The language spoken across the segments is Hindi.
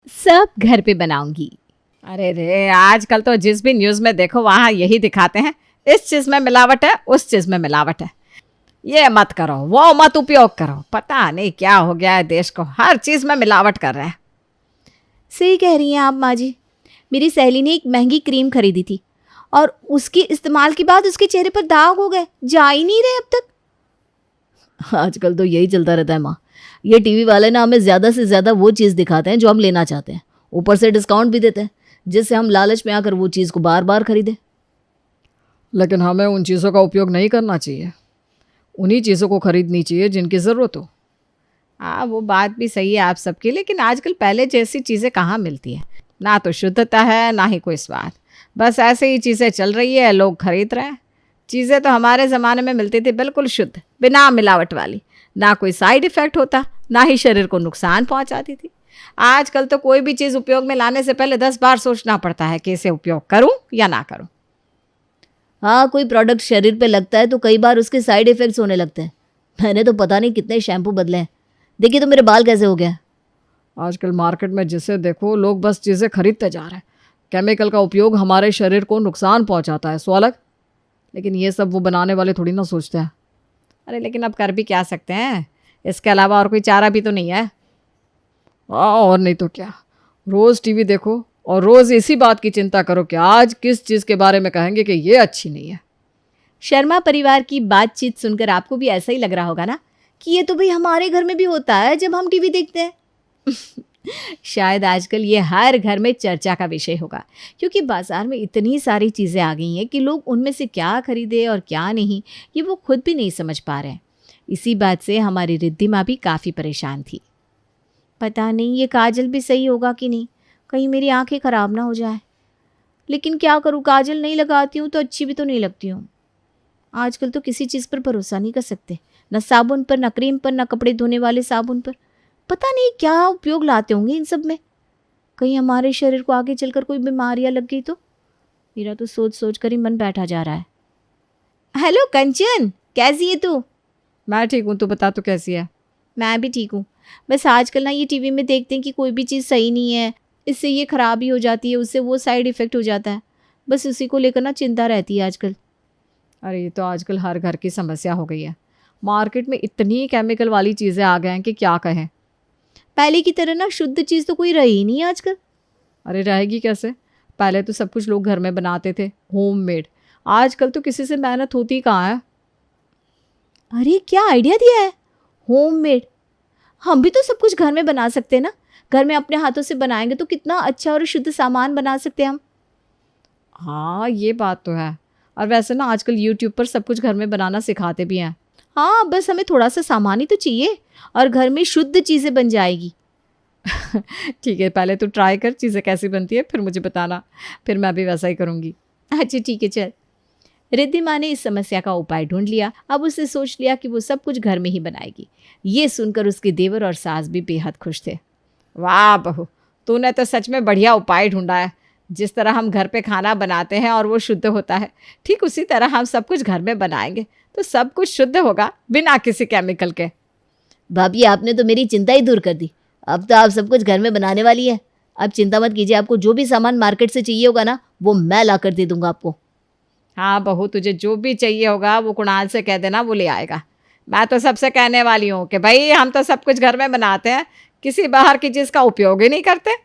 सब घर पे बनाऊंगी। अरे रे, आजकल तो जिस भी न्यूज़ में देखो वहाँ यही दिखाते हैं, इस चीज़ में मिलावट है, उस चीज़ में मिलावट है, ये मत करो, वो मत उपयोग करो। पता नहीं क्या हो गया है देश को, हर चीज़ में मिलावट कर रहे हैं। सही कह रही हैं आप माँ जी। मेरी सहेली ने एक महंगी क्रीम खरीदी थी और उसके इस्तेमाल के बाद उसके चेहरे पर दाग हो गए, जा ही नहीं रहे अब तक। आजकल तो यही चलता रहता है माँ। ये टीवी वाले ना हमें ज़्यादा से ज़्यादा वो चीज़ दिखाते हैं जो हम लेना चाहते हैं, ऊपर से डिस्काउंट भी देते हैं, जिससे हम लालच में आकर वो चीज़ को बार बार खरीदें। लेकिन हमें उन चीज़ों का उपयोग नहीं करना चाहिए, उन्हीं चीज़ों को खरीदनी चाहिए जिनकी ज़रूरत हो। हाँ, वो बात भी सही है आप सबकी, लेकिन आजकल पहले जैसी चीज़ें कहाँ मिलती है, ना तो शुद्धता है ना ही कोई स्वाद। बस ऐसे ही चीज़ें चल रही है, लोग खरीद रहे हैं। चीज़ें तो हमारे ज़माने में मिलती थी बिल्कुल शुद्ध, बिना मिलावट वाली, ना कोई साइड इफ़ेक्ट होता, ना ही शरीर को नुकसान पहुंचाती थी। आजकल तो कोई भी चीज़ उपयोग में लाने से पहले 10 बार सोचना पड़ता है कि इसे उपयोग करूं या ना करूं। हाँ, कोई प्रोडक्ट शरीर पे लगता है तो कई बार उसके साइड इफ़ेक्ट्स होने लगते हैं। मैंने तो पता नहीं कितने शैम्पू बदले हैं। देखिए तो मेरे बाल कैसे हो गया। आजकल मार्केट में जिसे देखो लोग बस चीज़ें खरीदते जा रहे हैं। केमिकल का उपयोग हमारे शरीर को नुकसान पहुंचाता है, सो अलग, लेकिन ये सब वो बनाने वाले थोड़ी ना सोचते हैं। अरे लेकिन अब कर भी क्या सकते हैं, इसके अलावा और कोई चारा भी तो नहीं है। हाँ, और नहीं तो क्या। रोज़ टीवी देखो और रोज़ इसी बात की चिंता करो कि आज किस चीज़ के बारे में कहेंगे कि ये अच्छी नहीं है। शर्मा परिवार की बातचीत सुनकर आपको भी ऐसा ही लग रहा होगा ना कि ये तो भाई हमारे घर में भी होता है जब हम टीवी देखते हैं। शायद आजकल ये हर घर में चर्चा का विषय होगा, क्योंकि बाजार में इतनी सारी चीज़ें आ गई हैं कि लोग उनमें से क्या खरीदे और क्या नहीं, ये वो खुद भी नहीं समझ पा रहे हैं। इसी बात से हमारी रिद्धि माँ भी काफ़ी परेशान थी। पता नहीं ये काजल भी सही होगा कि नहीं, कहीं मेरी आंखें ख़राब ना हो जाए। लेकिन क्या करूँ, काजल नहीं लगाती हूँ तो अच्छी भी तो नहीं लगती हूँ। आजकल तो किसी चीज़ पर भरोसा नहीं कर सकते, न साबुन पर, न क्रीम पर, न कपड़े धोने वाले साबुन पर। पता नहीं क्या उपयोग लाते होंगे इन सब में, कहीं हमारे शरीर को आगे चलकर कोई बीमारियां लग गई तो। मेरा तो सोच सोच कर ही मन बैठा जा रहा है। हेलो कंचन, कैसी है तू? मैं ठीक हूँ, तू बता तू कैसी है? मैं भी ठीक हूँ। बस आजकल ना ये टीवी में देखते हैं कि कोई भी चीज़ सही नहीं है, इससे ये ख़राब ही हो जाती है, उससे वो साइड इफ़ेक्ट हो जाता है। बस उसी को लेकर ना चिंता रहती है आजकल। अरे ये तो आजकल हर घर की समस्या हो गई है। मार्केट में इतनी केमिकल वाली चीज़ें आ गए हैं कि क्या कहें। पहले की तरह ना शुद्ध चीज़ तो कोई रही नहीं है आजकल। अरे रहेगी कैसे, पहले तो सब कुछ लोग घर में बनाते थे, होममेड। आजकल तो किसी से मेहनत होती कहाँ है। अरे क्या आइडिया दिया है, होममेड। हम भी तो सब कुछ घर में बना सकते हैं ना। घर में अपने हाथों से बनाएंगे तो कितना अच्छा और शुद्ध सामान बना सकते हैं हम। हाँ ये बात तो है। और वैसे ना आजकल यूट्यूब पर सब कुछ घर में बनाना सिखाते भी हैं। हाँ, बस हमें थोड़ा सा सामान ही तो चाहिए और घर में शुद्ध चीज़ें बन जाएगी। ठीक है, पहले तू ट्राई कर चीज़ें कैसी बनती है, फिर मुझे बताना, फिर मैं भी वैसा ही करूँगी। अच्छा ठीक है, चल। रिद्धि माँ ने इस समस्या का उपाय ढूंढ लिया। अब उसने सोच लिया कि वो सब कुछ घर में ही बनाएगी। ये सुनकर उसके देवर और सास भी बेहद खुश थे। वाह बहू, तूने तो सच में बढ़िया उपाय ढूंढा है। जिस तरह हम घर पे खाना बनाते हैं और वो शुद्ध होता है, ठीक उसी तरह हम सब कुछ घर में बनाएंगे तो सब कुछ शुद्ध होगा, बिना किसी केमिकल के। भाभी आपने तो मेरी चिंता ही दूर कर दी। अब तो आप सब कुछ घर में बनाने वाली है। अब चिंता मत कीजिए, आपको जो भी सामान मार्केट से चाहिए होगा ना वो मैं ला कर दे दूंगा आपको। हाँ बहू, तुझे जो भी चाहिए होगा वो कुणाल से कह देना, वो ले आएगा। मैं तो सबसे कहने वाली हूँ कि भाई हम तो सब कुछ घर में बनाते हैं, किसी बाहर की चीज़ का उपयोग ही नहीं करते।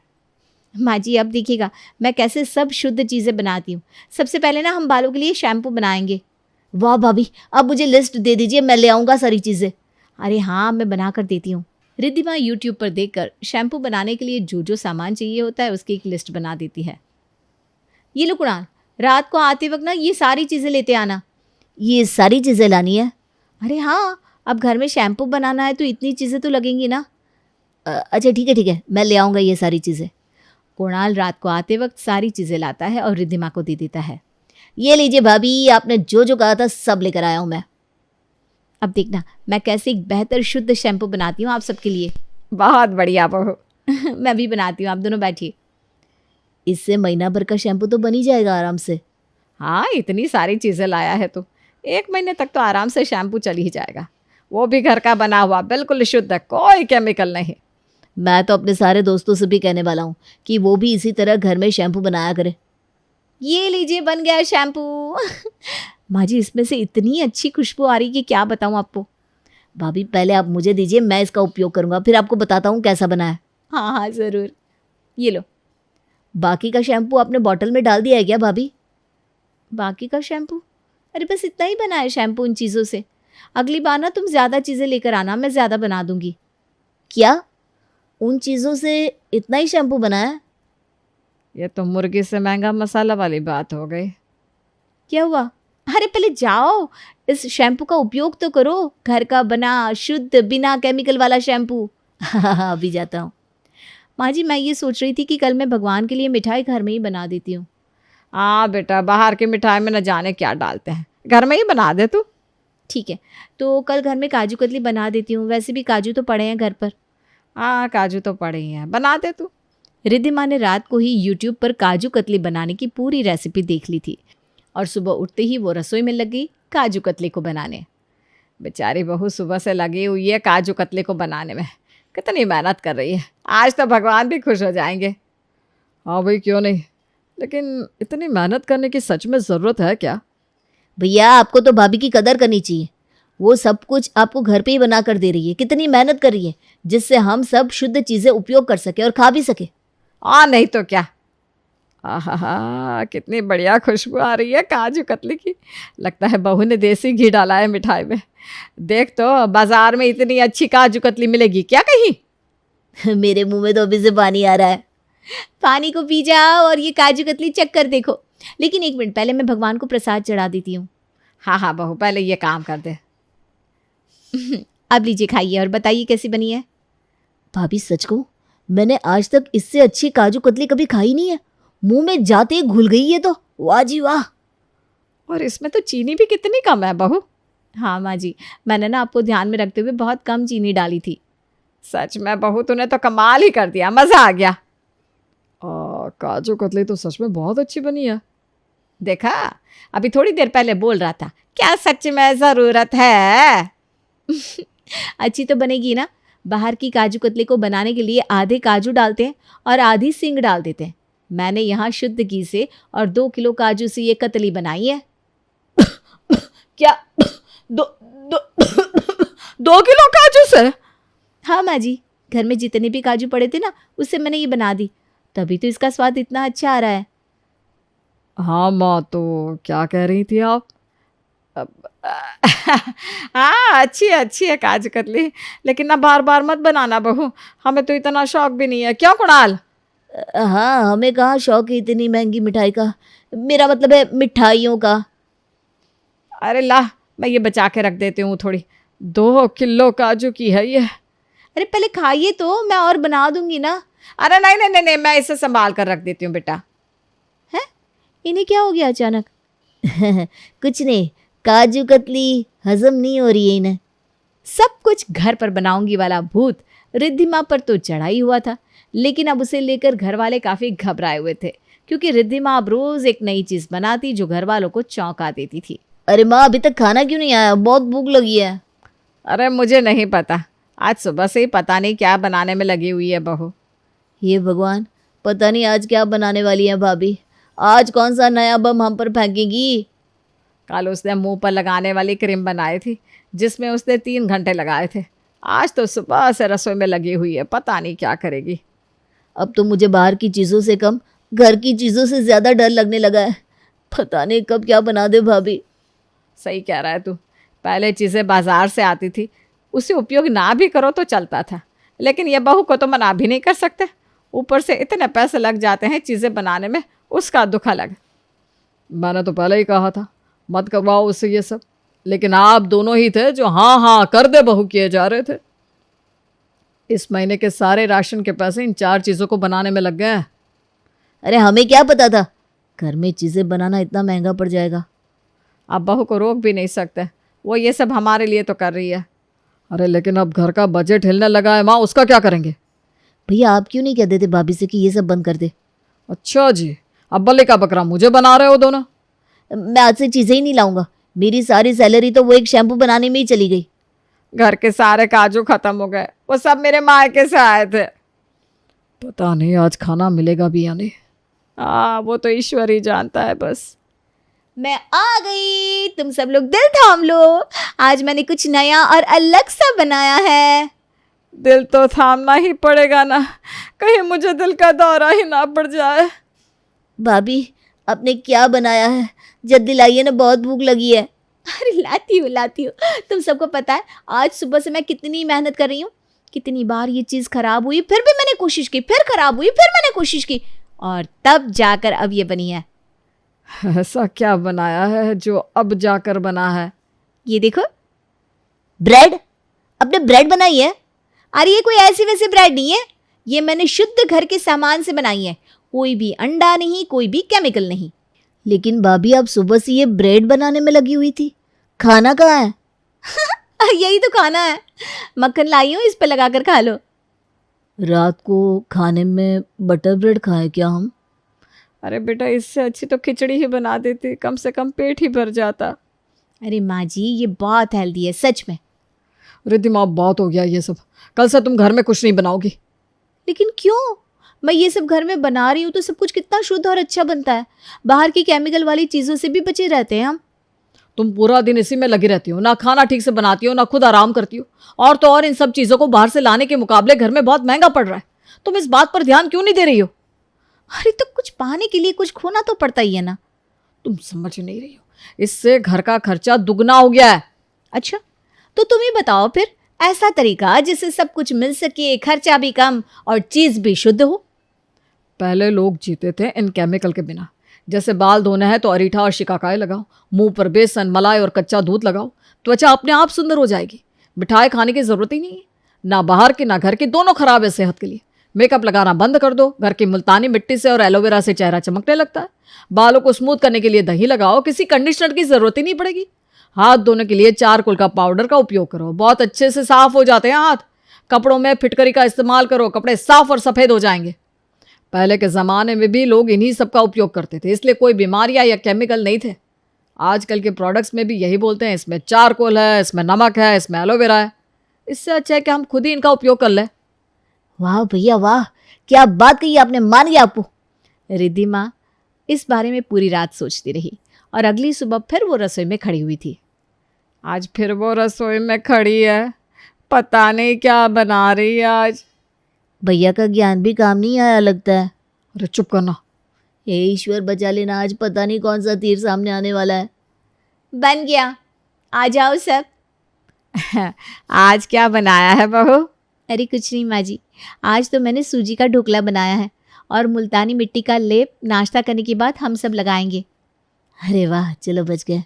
माँ जी अब देखिएगा मैं कैसे सब शुद्ध चीज़ें बनाती हूँ। सबसे पहले ना हम बालों के लिए शैम्पू बनाएंगे। वाह भाभी, अब मुझे लिस्ट दे दीजिए, मैं ले आऊँगा सारी चीज़ें। अरे हाँ, मैं बना कर देती हूँ। रिद्धि माँ यूट्यूब पर देखकर शैम्पू बनाने के लिए जो जो सामान चाहिए होता है उसकी एक लिस्ट बना देती है। ये लो कुणाल, रात को आते वक्त ना ये सारी चीज़ें लेते आना। ये सारी चीज़ें लानी है? अरे हाँ, अब घर में शैम्पू बनाना है तो इतनी चीज़ें तो लगेंगी ना। अच्छा ठीक है, मैं ले आऊँगा ये सारी चीज़ें। कुणाल रात को आते वक्त सारी चीज़ें लाता है और रिद्धि माँ को दे देता है। ये लीजिए भाभी, आपने जो जो कहा था सब लेकर आया हूँ मैं। अब देखना मैं कैसे एक बेहतर शुद्ध शैम्पू बनाती हूँ आप सबके लिए। बहुत बढ़िया बहू। मैं भी बनाती हूँ, आप दोनों बैठिए। इससे महीना भर का शैम्पू तो बन ही जाएगा आराम से। हाँ, इतनी सारी चीज़ें लाया है तो 1 महीने तक तो आराम से शैम्पू चल ही जाएगा। वो भी घर का बना हुआ, बिल्कुल शुद्ध, कोई केमिकल नहीं। मैं तो अपने सारे दोस्तों से भी कहने वाला हूँ कि वो भी इसी तरह घर में शैम्पू बनाया करे। ये लीजिए बन गया शैम्पू। माँ जी इसमें से इतनी अच्छी खुशबू आ रही कि क्या बताऊँ आपको। भाभी पहले आप मुझे दीजिए, मैं इसका उपयोग करूँगा, फिर आपको बताता हूँ कैसा बना है। हाँ हाँ ज़रूर, ये लो। बाकी का शैम्पू आपने बॉटल में डाल दिया है क्या भाभी? बाकी का शैम्पू? अरे बस इतना ही बना है शैम्पू इन चीज़ों से। अगली बार ना तुम ज़्यादा चीज़ें लेकर आना, मैं ज़्यादा बना दूंगी। क्या उन चीज़ों से इतना ही शैम्पू बना है? ये तो मुर्गी से महंगा मसाला वाली बात हो गई। क्या हुआ? अरे पहले जाओ, इस शैम्पू का उपयोग तो करो, घर का बना शुद्ध बिना केमिकल वाला शैम्पू। हाँ अभी जाता हूँ। माँ जी मैं ये सोच रही थी कि कल मैं भगवान के लिए मिठाई घर में ही बना देती हूँ। हाँ बेटा, बाहर की मिठाई में न जाने क्या डालते हैं, घर में ही बना दे तू। ठीक है, तो कल घर में काजू कतली बना देती हूँ। वैसे भी काजू तो पड़े हैं घर पर। हाँ काजू तो पड़े ही हैं, बना दे तू। रिद्धिमा ने रात को ही यूट्यूब पर काजू कतली बनाने की पूरी रेसिपी देख ली थी और सुबह उठते ही वो रसोई में लग गई काजू कतली को बनाने। बेचारी बहू सुबह से लगी हुई है काजू कतली को बनाने में, कितनी मेहनत कर रही है। आज तो भगवान भी खुश हो जाएंगे। हाँ भाई क्यों नहीं, लेकिन इतनी मेहनत करने की सच में ज़रूरत है क्या? भैया आपको तो भाभी की कदर करनी चाहिए। वो सब कुछ आपको घर पे ही बना कर दे रही है, कितनी मेहनत कर रही है जिससे हम सब शुद्ध चीज़ें उपयोग कर सके और खा भी सके। नहीं तो क्या। आहा, कितनी बढ़िया खुशबू आ रही है काजू कतली की। लगता है बहू ने देसी घी डाला है मिठाई में। देख तो बाजार में इतनी अच्छी काजू कतली मिलेगी क्या कहीं? मेरे मुंह में तो अभी से पानी आ रहा है। पानी को पी जाओ और ये काजू कतली चख कर देखो। लेकिन एक मिनट, पहले मैं भगवान को प्रसाद चढ़ा देती हूँ। हाँ बहू, पहले ये काम कर दे। अब लीजिए खाइए और बताइए कैसी बनी है। भाभी सच कहूं, मैंने आज तक इससे अच्छी काजू कतली कभी खाई नहीं है। मुंह में जाते ही घुल गई है तो वाह जी वाह। और इसमें तो चीनी भी कितनी कम है बहू। हाँ माँ जी, मैंने ना आपको ध्यान में रखते हुए बहुत कम चीनी डाली थी। सच में बहू तूने तो कमाल ही कर दिया, मज़ा आ गया। काजू कतली तो सच में बहुत अच्छी बनी है। देखा, अभी थोड़ी देर पहले बोल रहा था क्या सच में ज़रूरत है। अच्छी तो बनेगी ना। बाहर की काजू कतली को बनाने के लिए आधे काजू डालते हैं और आधी सींग डाल देते हैं। मैंने यहाँ शुद्ध घी से और 2 किलो काजू से ये कतली बनाई है। क्या 2 किलो काजू से? हाँ माँ जी, घर में जितने भी काजू पड़े थे ना उससे मैंने ये बना दी, तभी तो इसका स्वाद इतना अच्छा आ रहा है। हाँ माँ, तो क्या कह रही थी आप? हाँ अच्छी है काजू कतली, लेकिन ना बार बार मत बनाना बहू, हमें तो इतना शौक भी नहीं है। क्यों कुणाल? हाँ हमें कहाँ शौक है इतनी महंगी मिठाई का, मेरा मतलब है मिठाइयों का। अरे ला, मैं ये बचा के रख देती हूँ थोड़ी। 2 किलो काजू की है ये। अरे पहले खाइए तो, मैं और बना दूंगी ना। अरे नहीं, मैं इसे संभाल कर रख देती हूँ बेटा। है, इन्हें क्या हो गया अचानक? कुछ नहीं, काजू कतली हजम नहीं हो रही है इन्हें। सब कुछ घर पर बनाऊंगी वाला भूत रिद्धिमा पर तो चढ़ा ही हुआ था, लेकिन अब उसे लेकर घर वाले काफ़ी घबराए हुए थे, क्योंकि रिद्धिमा अब रोज़ एक नई चीज़ बनाती जो घर वालों को चौंका देती थी। अरे माँ अभी तक खाना क्यों नहीं आया, बहुत भूख लगी है। अरे मुझे नहीं पता, आज सुबह से ही पता नहीं क्या बनाने में लगी हुई है बहू। ये भगवान, पता नहीं आज क्या बनाने वाली है भाभी। आज कौन सा नया बम हम पर फेंकेगी? कल उसने मुंह पर लगाने वाली क्रीम बनाई थी जिसमें उसने 3 घंटे लगाए थे। आज तो सुबह से रसोई में लगी हुई है, पता नहीं क्या करेगी। अब तो मुझे बाहर की चीज़ों से कम घर की चीज़ों से ज़्यादा डर लगने लगा है। पता नहीं कब क्या बना दे भाभी। सही कह रहा है तू, पहले चीज़ें बाजार से आती थी, उसे उपयोग ना भी करो तो चलता था, लेकिन ये बहू को तो मना भी नहीं कर सकते। ऊपर से इतने पैसे लग जाते हैं चीज़ें बनाने में, उसका दुख अलग। मैंने तो पहले ही कहा था मत करवाओ उससे ये सब, लेकिन आप दोनों ही थे जो हाँ कर दे बहू किए जा रहे थे। इस महीने के सारे राशन के पैसे इन 4 चीज़ों को बनाने में लग गए हैं। अरे हमें क्या पता था घर में चीज़ें बनाना इतना महंगा पड़ जाएगा। अब बहू को रोक भी नहीं सकते, वो ये सब हमारे लिए तो कर रही है। अरे लेकिन अब घर का बजट हिलने लगा है माँ, उसका क्या करेंगे? भैया आप क्यों नहीं कह देते भाभी से कि ये सब बंद कर दे? अच्छा जी, अब बल्ले का बकरा मुझे बना रहे हो दोनों। मैं आज से चीज़ें ही नहीं लाऊंगा, मेरी सारी सैलरी तो वो एक शैम्पू बनाने में ही चली गई। घर के सारे काजू खत्म हो गए, वो सब मेरे मायके से आए थे। पता नहीं आज खाना मिलेगा भी या नहीं। वो तो ईश्वर ही जानता है बस। मैं आ गई, तुम सब लोग दिल थाम लो, आज मैंने कुछ नया और अलग सा बनाया है। दिल तो थामना ही पड़ेगा ना, कहीं मुझे दिल का दौरा ही ना पड़ जाए। भाभी आपने क्या बनाया है? जल्दी लाइए ना, बहुत भूख लगी है। अरे लाती हूँ। तुम सबको पता है आज सुबह से मैं कितनी मेहनत कर रही हूँ। कितनी बार ये चीज़ खराब हुई, फिर भी मैंने कोशिश की, फिर खराब हुई, फिर मैंने कोशिश की, और तब जाकर अब ये बनी है। ऐसा क्या बनाया है जो अब जाकर बना है? ये देखो। ब्रेड? आपने ब्रेड बनाई है? अरे ये कोई ऐसी वैसी ब्रेड नहीं है, ये मैंने शुद्ध घर के सामान से बनाई है। कोई भी अंडा नहीं, कोई भी केमिकल नहीं। लेकिन भाभी आप सुबह से ये ब्रेड बनाने में लगी हुई थी, खाना कहाँ है? यही तो खाना है, मक्खन लाई हूँ, इस पे लगा कर खा लो। रात को खाने में बटर ब्रेड खाए क्या हम? अरे बेटा, इससे अच्छी तो खिचड़ी ही बना देती, कम से कम पेट ही भर जाता। अरे माँ जी, ये बहुत हेल्दी है सच में। रिद्धि माँ, बहुत हो गया ये सब, कल से तुम घर में कुछ नहीं बनाओगी। लेकिन क्यों? मैं ये सब घर में बना रही हूँ तो सब कुछ कितना शुद्ध और अच्छा बनता है। बाहर की केमिकल वाली चीज़ों से भी बचे रहते हैं हम। तुम पूरा दिन इसी में लगी रहती हो, ना खाना ठीक से बनाती हो, ना खुद आराम करती हो, और तो और इन सब चीज़ों को बाहर से लाने के मुकाबले घर में बहुत महंगा पड़ रहा है। तुम इस बात पर ध्यान क्यों नहीं दे रही हो? अरे तो कुछ पाने के लिए कुछ खोना तो पड़ता ही है ना। तुम समझ नहीं रही हो, इससे घर का खर्चा दुगना हो गया है। अच्छा, तो तुम ही बताओ फिर ऐसा तरीका जिससे सब कुछ मिल सके, खर्चा भी कम और चीज़ भी शुद्ध हो। पहले लोग जीते थे इन केमिकल के बिना। जैसे बाल धोना है तो अरीठा और शिकाकाई लगाओ, मुंह पर बेसन, मलाई और कच्चा दूध लगाओ, त्वचा अपने आप सुंदर हो जाएगी। मिठाई खाने की जरूरत ही नहीं है, ना बाहर की ना घर की, दोनों खराब है सेहत के लिए। मेकअप लगाना बंद कर दो, घर की मुल्तानी मिट्टी से और एलोवेरा से चेहरा चमकने लगता है। बालों को स्मूथ करने के लिए दही लगाओ, किसी कंडीशनर की जरूरत ही नहीं पड़ेगी। हाथ धोने के लिए चारकोल का पाउडर का उपयोग करो, बहुत अच्छे से साफ हो जाते हैं हाथ। कपड़ों में फिटकरी का इस्तेमाल करो, कपड़े साफ और सफेद हो जाएंगे। पहले के ज़माने में भी लोग इन्हीं सब का उपयोग करते थे, इसलिए कोई बीमारियां या केमिकल नहीं थे। आजकल के प्रोडक्ट्स में भी यही बोलते हैं, इसमें चारकोल है, इसमें नमक है, इसमें एलोवेरा है। इससे अच्छा है कि हम खुद ही इनका उपयोग कर लें। वाह भैया वाह, क्या बात कही आपने, मान गया आपको। रिद्धि माँ इस बारे में पूरी रात सोचती रही और अगली सुबह फिर वो रसोई में खड़ी हुई थी। आज फिर वो रसोई में खड़ी है, पता नहीं क्या बना रही है आज। भैया का ज्ञान भी काम नहीं आया लगता है। अरे चुप करना। हे ईश्वर बचा लेना, आज पता नहीं कौन सा तीर सामने आने वाला है। बन गया, आ जाओ सब। आज क्या बनाया है बहू? अरे कुछ नहीं माँ जी, आज तो मैंने सूजी का ढोकला बनाया है और मुल्तानी मिट्टी का लेप नाश्ता करने के बाद हम सब लगाएंगे। अरे वाह, चलो बच गए।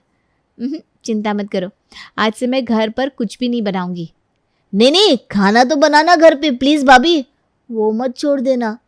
चिंता मत करो, आज से मैं घर पर कुछ भी नहीं बनाऊंगी। नहीं नहीं, खाना तो बनाना घर पे प्लीज भाभी, वो मत छोड़ देना।